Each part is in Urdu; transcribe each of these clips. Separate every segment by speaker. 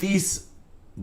Speaker 1: 30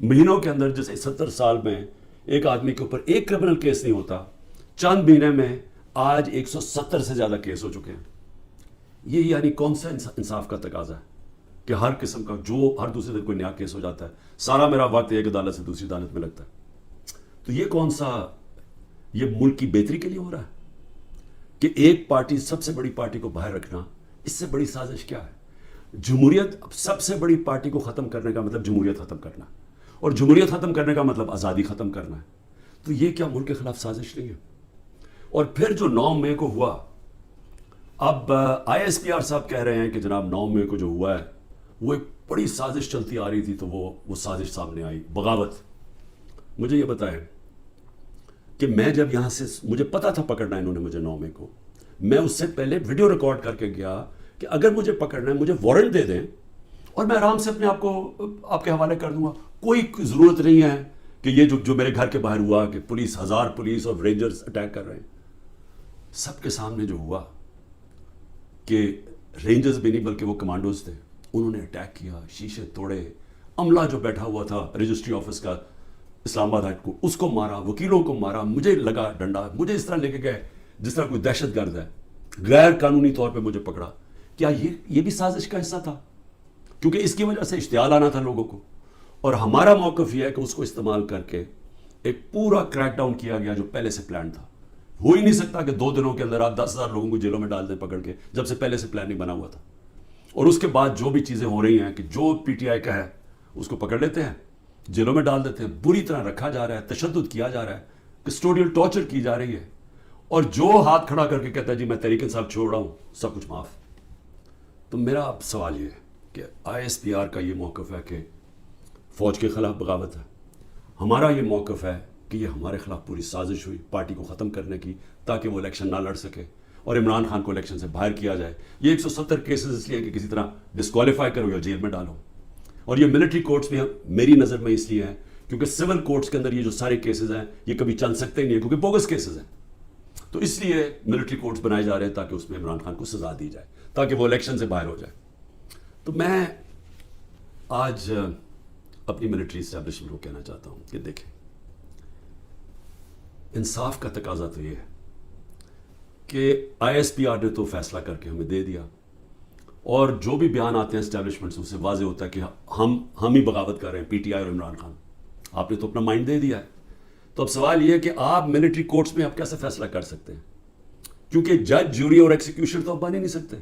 Speaker 1: مہینوں کے اندر جیسے 70 سال میں ایک آدمی کے اوپر ایک کرمنل کیس نہیں ہوتا، چند مہینے میں آج 170 سے زیادہ کیس ہو چکے ہیں. یہ یعنی کون سا انصاف کا تقاضا ہے کہ ہر قسم کا جو ہر دوسرے دن کوئی نیا کیس ہو جاتا ہے، سارا میرا وقت ایک عدالت سے دوسری عدالت میں لگتا ہے. تو یہ کون سا، یہ ملک کی بہتری کے لیے ہو رہا ہے کہ ایک پارٹی، سب سے بڑی پارٹی کو باہر رکھنا، اس سے بڑی سازش کیا ہے؟ جمہوریت، سب سے بڑی پارٹی کو ختم کرنے کا مطلب جمہوریت ختم کرنا، اور جمہوریت ختم کرنے کا مطلب آزادی ختم کرنا ہے. تو یہ کیا ملک کے خلاف سازش نہیں ہے؟ اور پھر جو 9 مئی کو ہوا، اب آئی ایس پی آر صاحب کہہ رہے ہیں کہ جناب 9 مئی کو جو ہوا ہے وہ ایک بڑی سازش چلتی آ رہی تھی، تو وہ سازش سامنے آئی، بغاوت. مجھے یہ بتائیں کہ میں جب یہاں سے، مجھے پتا تھا پکڑنا انہوں نے مجھے 9 مئی کو، میں اس سے پہلے ویڈیو ریکارڈ کر کے گیا کہ اگر مجھے پکڑنا ہے مجھے وارنٹ دے دیں اور میں آرام سے اپنے آپ کو آپ کے حوالے کر دوں گا. کوئی ضرورت نہیں ہے کہ یہ جو میرے گھر کے باہر ہوا کہ پولیس، 1000 پولیس اور رینجرز اٹیک کر رہے ہیں. سب کے سامنے جو ہوا کہ رینجرز بھی نہیں بلکہ وہ کمانڈوز تھے، انہوں نے اٹیک کیا، شیشے توڑے، عملہ جو بیٹھا ہوا تھا رجسٹری آفس کا اسلام آباد ہیڈ کو، اس کو مارا، وکیلوں کو مارا، مجھے لگا ڈنڈا، مجھے اس طرح لے کے گئے جس طرح کوئی دہشت گرد ہے، غیر قانونی طور پہ مجھے پکڑا. کیا یہ بھی سازش کا حصہ تھا؟ کیونکہ اس کی وجہ سے اشتعال آنا تھا لوگوں کو. اور ہمارا موقف یہ ہے کہ اس کو استعمال کر کے ایک پورا کریک ڈاؤن کیا گیا جو پہلے سے پلان تھا. ہو ہی نہیں سکتا کہ 2 دنوں کے اندر آپ 10,000 لوگوں کو جیلوں میں ڈال دیں پکڑ کے، جب سے پہلے سے پلان نہیں بنا ہوا تھا. اور اس کے بعد جو بھی چیزیں ہو رہی ہیں کہ جو پی ٹی آئی کا ہے اس کو پکڑ لیتے ہیں، جیلوں میں ڈال دیتے ہیں، بری طرح رکھا جا رہا ہے، تشدد کیا جا رہا ہے، کسٹوڈیل ٹارچر کی جا رہی ہے، اور جو ہاتھ کھڑا کر کے کہتا ہے جی میں تحریک انصاف چھوڑ رہا ہوں، سب کچھ معاف. تو میرا اب سوال یہ ہے کہ آئی ایس پی آر کا یہ موقف ہے کہ فوج کے خلاف بغاوت ہے، ہمارا یہ موقف ہے کہ یہ ہمارے خلاف پوری سازش ہوئی پارٹی کو ختم کرنے کی تاکہ وہ الیکشن نہ لڑ سکے اور عمران خان کو الیکشن سے باہر کیا جائے. یہ 170 کیسز اس لیے کہ کسی طرح ڈسکوالیفائی کرو یا جیل میں ڈالو. اور یہ ملٹری کورٹس بھی میری نظر میں اس لیے ہیں کیونکہ سول کورٹس کے اندر یہ جو سارے کیسز ہیں یہ کبھی چل سکتے ہی نہیں ہیں کیونکہ بوگس کیسز ہیں. تو اس لیے ملٹری کورٹس بنائے جا رہے ہیں تاکہ اس میں عمران خان کو سزا دی جائے، تاکہ وہ الیکشن سے باہر ہو جائے. تو میں آج اپنی ملٹری اسٹیبلشمنٹ کو کہنا چاہتا ہوں کہ دیکھیں، انصاف کا تقاضا تو یہ ہے کہ آئی ایس پی آر نے تو فیصلہ کر کے ہمیں دے دیا، اور جو بھی بیان آتے ہیں اسٹیبلشمنٹ سے، اس سے واضح ہوتا ہے کہ ہم ہی بغاوت کر رہے ہیں، پی ٹی آئی اور عمران خان. آپ نے تو اپنا مائنڈ دے دیا ہے. تو اب سوال یہ ہے کہ آپ ملٹری کورٹس میں آپ کیسے فیصلہ کر سکتے ہیں؟ کیونکہ جج، جوری اور ایکسیکیوشن تو آپ بن ہی نہیں سکتے.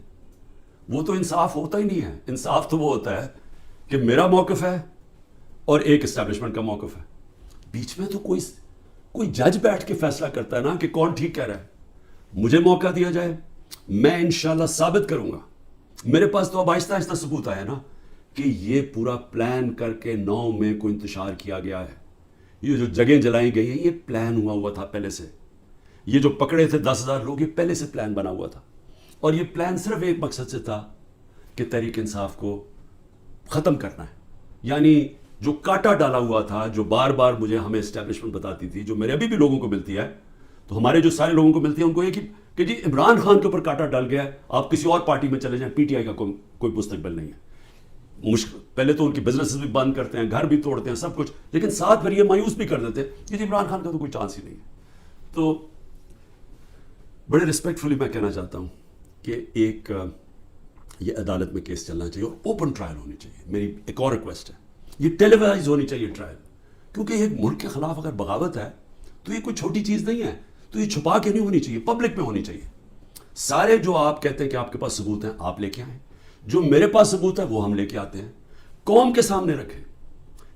Speaker 1: وہ تو انصاف ہوتا ہی نہیں ہے. انصاف تو وہ ہوتا ہے کہ میرا موقف ہے اور ایک اسٹیبلشمنٹ کا موقف ہے، بیچ میں تو کوئی جج بیٹھ کے فیصلہ کرتا ہے نا کہ کون ٹھیک کہہ رہا ہے. مجھے موقع دیا جائے، میں انشاءاللہ ثابت کروں گا. میرے پاس تو اب آہستہ آہستہ ثبوت آیا نا کہ یہ پورا پلان کر کے 9 مئی کو انتشار کیا گیا ہے. یہ جو جگہیں جلائی گئی ہیں یہ پلان ہوا تھا پہلے سے. یہ جو پکڑے تھے 10,000 لوگ، یہ پہلے سے پلان بنا ہوا تھا. اور یہ پلان صرف ایک مقصد سے تھا کہ تحریک انصاف کو ختم کرنا ہے. یعنی جو کاٹا ڈالا ہوا تھا، جو بار بار مجھے ہمیں اسٹیبلشمنٹ بتاتی تھی، جو میرے ابھی بھی لوگوں کو ملتی ہے، تو ہمارے جو سارے لوگوں کو ملتی ہے ان کو یہ کہ جی عمران خان کے اوپر کاٹا ڈال گیا ہے، آپ کسی اور پارٹی میں چلے جائیں، پی ٹی آئی کا کوئی مستقبل نہیں ہے. پہلے تو ان کی بزنس بھی بند کرتے ہیں، گھر بھی توڑتے ہیں، سب کچھ، لیکن ساتھ پھر یہ مایوس بھی کر دیتے ہیں کہ جی عمران خان کا تو کوئی چانس ہی نہیں ہے. تو بڑے ریسپیکٹفلی میں کہنا چاہتا ہوں کہ ایک یہ عدالت میں کیس چلنا چاہیے اور اوپن ٹرائل ہونی چاہیے. میری ایک اور ریکویسٹ ہے، یہ ٹیلی وائز ہونی چاہیے ٹرائل، کیونکہ ایک ملک کے خلاف اگر بغاوت ہے تو یہ کوئی چھوٹی چیز نہیں ہے. تو یہ چھپا کے نہیں ہونی چاہیے، پبلک میں ہونی چاہیے. سارے جو آپ کہتے ہیں کہ آپ کے پاس ثبوت ہیں آپ لے کے آئیں، جو میرے پاس ثبوت ہے وہ ہم لے کے آتے ہیں، قوم کے سامنے رکھیں.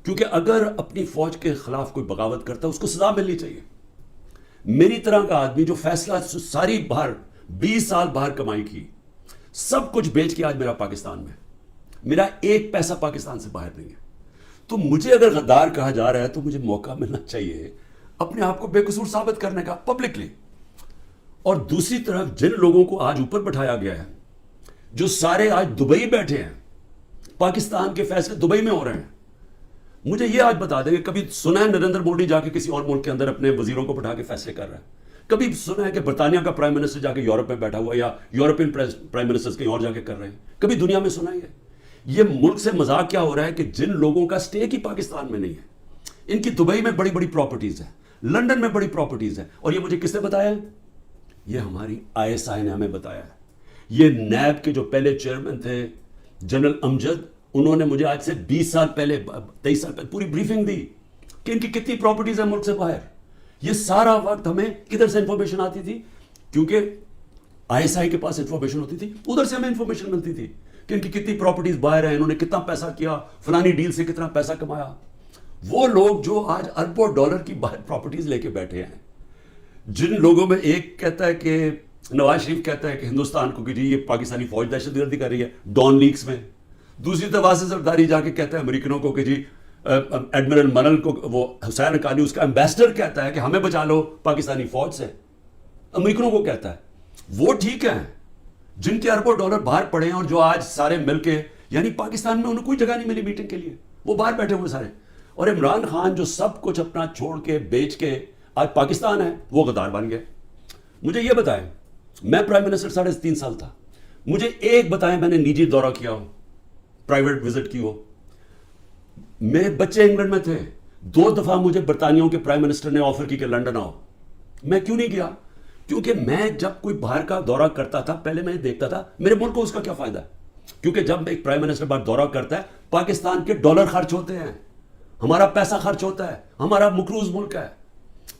Speaker 1: کیونکہ اگر اپنی فوج کے خلاف کوئی بغاوت کرتا ہے اس کو سزا ملنی چاہیے. میری طرح کا آدمی جو فیصلہ ساری باہر 20 سال باہر کمائی کی، سب کچھ بیچ کے آج میرا پاکستان میں، میرا ایک پیسہ پاکستان سے باہر نہیں ہے. تو مجھے اگر غدار کہا جا رہا ہے تو مجھے موقع ملنا چاہیے اپنے آپ کو بے قصور ثابت کرنے کا پبلکلی. اور دوسری طرف جن لوگوں کو آج اوپر بٹھایا گیا ہے، جو سارے آج دبئی بیٹھے ہیں، پاکستان کے فیصلے دبئی میں ہو رہے ہیں. مجھے یہ آج بتا دیں کہ کبھی سنا ہے نریندر مودی جا کے کسی اور ملک کے اندر اپنے وزیروں کو بٹھا کے فیصلے کر رہا ہے؟ کبھی سنا ہے کہ برطانیہ کا پرائم منسٹر جا کے یورپ میں بیٹھا ہوا، یا یورپین پرائم منسٹر کہیں اور جا کے کر رہے ہیں؟ کبھی دنیا میں سنا ہی ہے؟ یہ ملک سے مذاق کیا ہو رہا ہے کہ جن لوگوں کا سٹیک ہی پاکستان میں نہیں ہے، ان کی دبئی میں بڑی بڑی پراپرٹیز ہیں, لندن میں بڑی پراپرٹیز ہیں. اور یہ مجھے کس نے بتایا ہے؟ یہ ہماری ISI نے ہمیں بتایا ہے. یہ نیب کے جو پہلے چیئرمین تھے جنرل امجد, انہوں نے مجھے آج سے 20 سال پہلے 23 سال پہلے پوری بریفنگ دی کہ ان کی کتنی پراپرٹیز ہیں ملک سے باہر. یہ سارا وقت ہمیں کدھر سے انفارمیشن آتی تھی؟ کیونکہ ISI کے پاس انفارمیشن ہوتی تھی, ادھر سے ہمیں انفارمیشن ملتی تھی کہ ان کی کتنی پراپرٹیز باہر ہیں, انہوں نے کتنا پیسہ کیا, فلانی ڈیل سے کتنا پیسہ کمایا. وہ لوگ جو آج اربوں ڈالر کی باہر پراپرٹیز لے کے بیٹھے ہیں, جن لوگوں میں ایک کہتا ہے کہ نواز شریف کہتا ہے کہ ہندوستان کو کہ جی یہ پاکستانی فوج دہشت گردی کر رہی ہے ڈان لیکس میں, دوسری طرف آصف زرداری جا کے کہتا ہے امریکنوں کو کہ جی ایڈمرل منل کو, وہ حسین حقانی اس کا ایمبیسڈر کہتا ہے کہ ہمیں بچا لو پاکستانی فوج سے, امریکنوں کو کہتا ہے. وہ ٹھیک ہیں جن کے اربوں ڈالر باہر پڑے ہیں اور جو آج سارے مل کے, یعنی پاکستان میں انہیں کوئی جگہ نہیں ملی میٹنگ کے لیے, وہ باہر بیٹھے ہوئے سارے. اور عمران خان جو سب کچھ اپنا چھوڑ کے بیچ کے آج پاکستان ہے, وہ غدار بن گئے. مجھے یہ بتائیں, میں پرائم منسٹر 3.5 سال تھا, مجھے ایک بتائیں میں نے نجی دورہ کیا ہو, پرائیویٹ وزٹ کی ہو. میں بچے انگلینڈ میں تھے, 2 دفعہ مجھے برطانیہ کے پرائم منسٹر نے آفر کی کہ لنڈن آؤ, میں کیوں نہیں گیا؟ کیونکہ میں جب کوئی باہر کا دورہ کرتا تھا پہلے میں دیکھتا تھا میرے ملک کو اس کا کیا فائدہ ہے. کیونکہ جب ایک پرائم منسٹر باہر دورہ کرتا ہے, پاکستان کے ڈالر خرچ ہوتے ہیں, ہمارا پیسہ خرچ ہوتا ہے, ہمارا مقروض ملک ہے.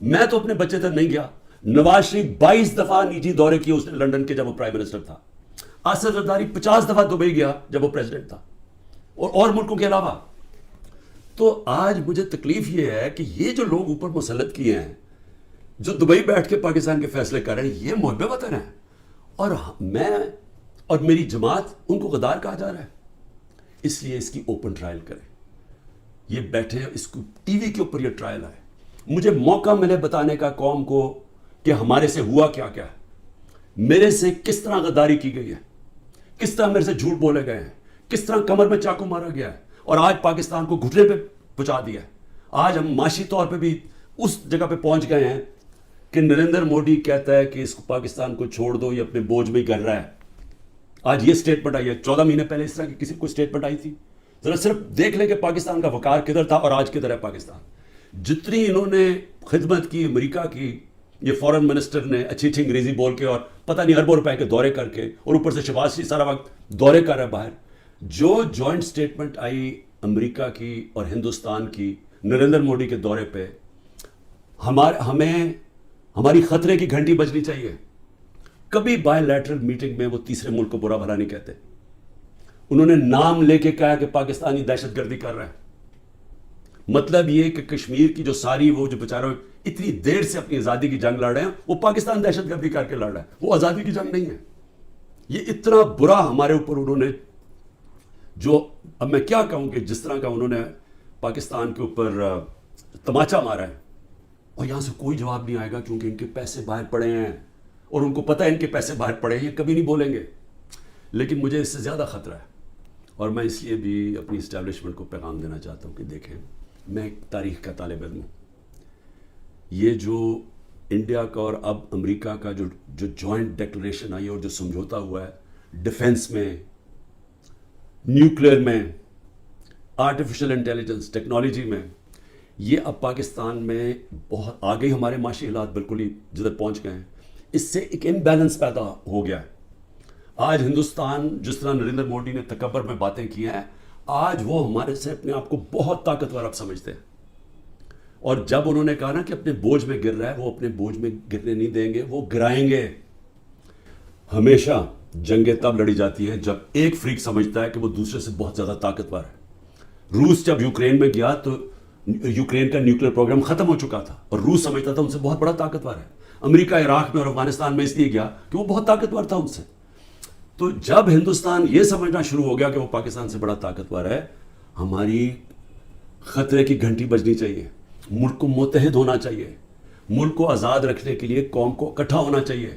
Speaker 1: میں تو اپنے بچے تک نہیں گیا. نواز شریف 22 دفعہ نجی دورے کیے اس نے لنڈن کے جب وہ پرائم منسٹر تھا. آصف زرداری 50 دفعہ دبئی گیا جب وہ پریزیڈنٹ تھا, اور ملکوں کے علاوہ. تو آج مجھے تکلیف یہ ہے کہ یہ جو لوگ اوپر مسلط کیے ہیں, جو دبئی بیٹھ کے پاکستان کے فیصلے کر رہے ہیں, یہ محب وطن ہیں, اور میں اور میری جماعت ان کو غدار کہا جا رہا ہے. اس لیے اس کی اوپن ٹرائل کریں. یہ بیٹھے اس کو ٹی وی کے اوپر یہ ٹرائل آئے, مجھے موقع ملے بتانے کا قوم کو کہ ہمارے سے ہوا کیا کیا ہے, میرے سے کس طرح غداری کی گئی ہے, کس طرح میرے سے جھوٹ بولے گئے ہیں, کس طرح کمر میں چاقو مارا گیا ہے, اور آج پاکستان کو گھٹنے پہ پہنچا دیا ہے. آج ہم معاشی طور پہ بھی اس جگہ پہ پہنچ گئے ہیں کہ نریندر مودی کہتا ہے کہ اس کو پاکستان کو چھوڑ دو, یہ اپنے بوجھ میں ہی کر رہا ہے. آج یہ سٹیٹمنٹ آئی ہے, 14 مہینے پہلے اس طرح کی کسی کو سٹیٹمنٹ آئی تھی؟ ذرا صرف دیکھ لیں کہ پاکستان کا وقار کدھر تھا اور آج کدھر ہے پاکستان. جتنی انہوں نے خدمت کی امریکہ کی, یہ فورن منسٹر نے اچھی اچھی انگریزی بول کے اور پتہ نہیں اربوں روپے کے دورے کر کے, اور اوپر سے شہباز شریف سارا وقت دورے کر رہا ہے باہر. جو جوائنٹ سٹیٹمنٹ آئی امریکہ کی اور ہندوستان کی نریندر مودی کے دورے پہ, ہمیں ہماری خطرے کی گھنٹی بجنی چاہیے. کبھی بائی لیٹرل میٹنگ میں وہ تیسرے ملک کو برا بھلا نہیں کہتے. انہوں نے نام لے کے کہا کہ پاکستانی دہشت گردی کر رہا ہے. مطلب یہ کہ کشمیر کی جو ساری وہ جو بیچارے اتنی دیر سے اپنی آزادی کی جنگ لڑ رہے ہیں, وہ پاکستان دہشت گردی کر کے لڑ رہا ہے. وہ آزادی کی جنگ نہیں ہے. یہ اتنا برا ہمارے اوپر انہوں نے, جو اب میں کیا کہوں کہ جس طرح کا انہوں نے پاکستان کے اوپر تماچا مارا ہے, اور یہاں سے کوئی جواب نہیں آئے گا کیونکہ ان کے پیسے باہر پڑے ہیں, اور ان کو پتہ ہے ان کے پیسے باہر پڑے ہیں, یہ کبھی نہیں بولیں گے. لیکن مجھے اس سے زیادہ خطرہ ہے, اور میں اس لیے بھی اپنی اسٹیبلشمنٹ کو پیغام دینا چاہتا ہوں کہ دیکھیں, میں ایک تاریخ کا طالب علم ہوں. یہ جو انڈیا کا اور اب امریکہ کا جو جوائنٹ ڈیکلریشن آئی ہے اور جو سمجھوتا ہوا ہے ڈیفنس میں, نیوکلیئر میں, آرٹیفیشل انٹیلیجنس ٹیکنالوجی میں, یہ اب پاکستان میں بہت آگے ہمارے معاشی حالات بالکل ہی جدھر پہنچ گئے ہیں. اس سے ایک امبیلنس پیدا ہو گیا ہے. آج ہندوستان جس طرح نریندر مودی نے تکبر میں باتیں کی ہیں, آج وہ ہمارے سے اپنے آپ کو بہت طاقتور اب سمجھتے ہیں. اور جب انہوں نے کہا نا کہ اپنے بوجھ میں گر رہا ہے, وہ اپنے بوجھ میں گرنے نہیں دیں گے, وہ گرائیں گے. ہمیشہ جنگیں تب لڑی جاتی ہیں جب ایک فریق سمجھتا ہے کہ وہ دوسرے سے بہت زیادہ طاقتور ہے. روس جب یوکرین میں گیا تو یوکرین کا نیوکلیئر پروگرام ختم ہو چکا تھا, اور روس سمجھتا تھا ان سے بہت بڑا طاقتور ہے. امریکہ عراق میں اور افغانستان میں اس لیے گیا کہ وہ بہت طاقتور تھا ان سے. تو جب ہندوستان یہ سمجھنا شروع ہو گیا کہ وہ پاکستان سے بڑا طاقتور ہے, ہماری خطرے کی گھنٹی بجنی چاہیے. ملک کو متحد ہونا چاہیے, ملک کو آزاد رکھنے کے لیے قوم کو اکٹھا ہونا چاہیے.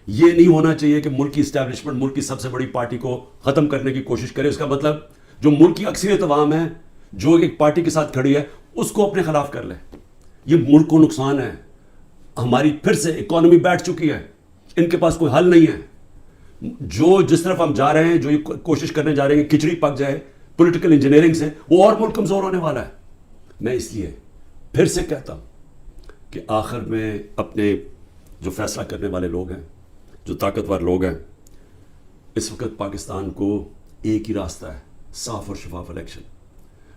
Speaker 1: یہ نہیں ہونا چاہیے کہ ملک کی اسٹیبلشمنٹ ملک کی سب سے بڑی پارٹی کو ختم کرنے کی کوشش کرے. اس کا مطلب جو ملک کی اکثریت عوام ہے جو ایک پارٹی کے ساتھ کھڑی ہے اس کو اپنے خلاف کر لے. یہ ملک کو نقصان ہے. ہماری پھر سے اکانومی بیٹھ چکی ہے, ان کے پاس کوئی حل نہیں ہے. جو جس طرف ہم جا رہے ہیں, جو یہ کوشش کرنے جا رہے ہیں کہ کھچڑی پک جائے پولیٹیکل انجینئرنگ سے, وہ اور ملک کمزور ہونے والا ہے. میں اس لیے پھر سے کہتا ہوں کہ آخر میں اپنے جو فیصلہ کرنے والے لوگ ہیں، جو طاقتور لوگ ہیں، اس وقت پاکستان کو ایک ہی راستہ ہے، صاف اور شفاف الیکشن.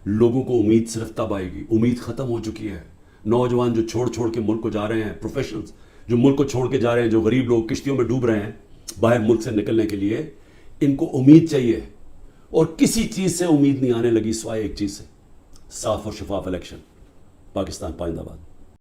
Speaker 1: لوگوں کو امید صرف تب آئے گی، امید ختم ہو چکی ہے. نوجوان جو چھوڑ کے ملک کو جا رہے ہیں، پروفیشنلز جو ملک کو چھوڑ کے جا رہے ہیں، جو غریب لوگ کشتیوں میں ڈوب رہے ہیں باہر ملک سے نکلنے کے لیے، ان کو امید چاہیے. اور کسی چیز سے امید نہیں آنے لگی سوائے ایک چیز سے، صاف اور شفاف الیکشن. پاکستان پائندہ باد.